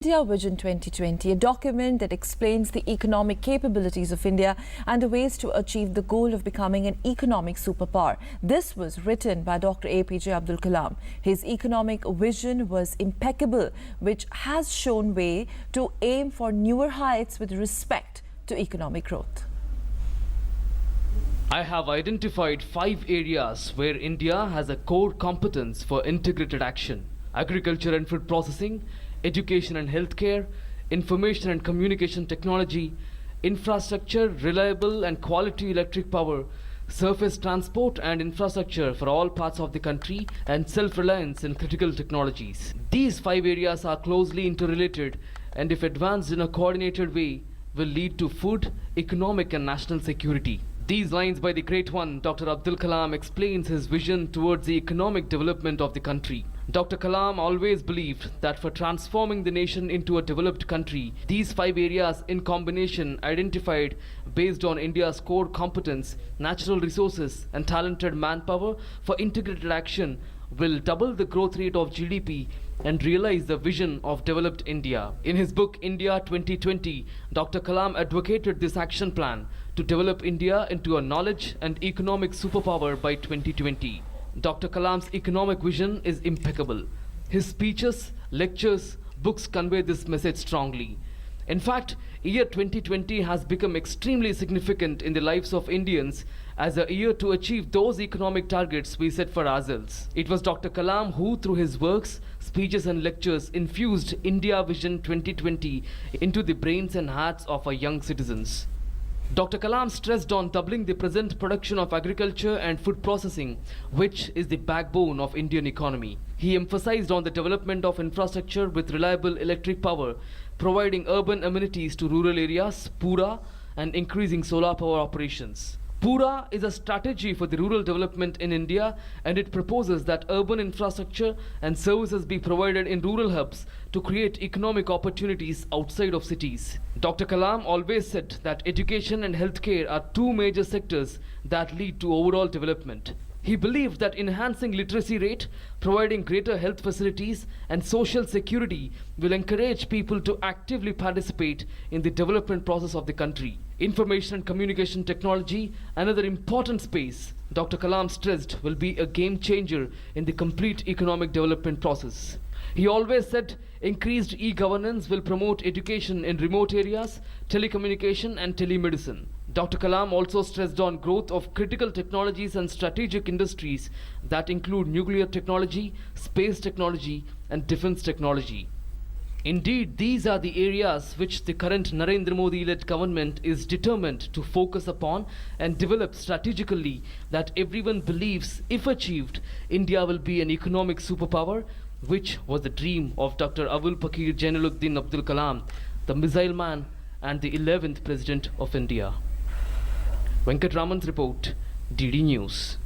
India Vision 2020, a document that explains the economic capabilities of India and the ways to achieve the goal of becoming an economic superpower. This was written by Dr APJ Abdul Kalam. His economic vision was impeccable, which has shown way to aim for newer heights with respect to economic growth. I have identified 5 areas where India has a core competence for integrated action: agriculture and food processing, education and healthcare, information and communication technology, infrastructure, reliable and quality electric power, surface transport and infrastructure for all parts of the country, and self-reliance in critical technologies. These 5 areas are closely interrelated and, if advanced in a coordinated way, will lead to food, economic and national security. These lines by the great one, Dr. Abdul Kalam, explains his vision towards the economic development of the country. Dr. Kalam always believed that for transforming the nation into a developed country, these 5 areas in combination, identified based on India's core competence, natural resources and talented manpower for integrated action, will double the growth rate of GDP and realize the vision of developed India. In his book India 2020, Dr. Kalam advocated this action plan to develop India into a knowledge and economic superpower by 2020. Dr. Kalam's economic vision is impeccable. His speeches, lectures, books convey this message strongly. In fact, year 2020 has become extremely significant in the lives of Indians as a year to achieve those economic targets we set for ourselves. It was Dr. Kalam who, through his works, speeches and lectures, infused India Vision 2020 into the brains and hearts of our young citizens. Dr. Kalam stressed on doubling the present production of agriculture and food processing, which is the backbone of Indian economy. He emphasized on the development of infrastructure with reliable electric power, providing urban amenities to rural areas, PURA, and increasing solar power operations. PURA is a strategy for the rural development in India, and it proposes that urban infrastructure and services be provided in rural hubs to create economic opportunities outside of cities. Dr. Kalam always said that education and healthcare are 2 major sectors that lead to overall development. He believed that enhancing literacy rate, providing greater health facilities and social security will encourage people to actively participate in the development process of the country. Information and communication technology, another important space Dr. Kalam stressed, will be a game changer in the complete economic development process. He always said increased e-governance will promote education in remote areas, telecommunication and telemedicine. Dr. Kalam also stressed on growth of critical technologies and strategic industries that include nuclear technology, space technology and defense technology. Indeed, these are the areas which the current Narendra Modi-led government is determined to focus upon and develop strategically, that everyone believes, if achieved, India will be an economic superpower, which was the dream of Dr. Abul Pakir Jainuddin Abdul Kalam, the missile man and the 11th President of India. Venkat Raman's report, DD News.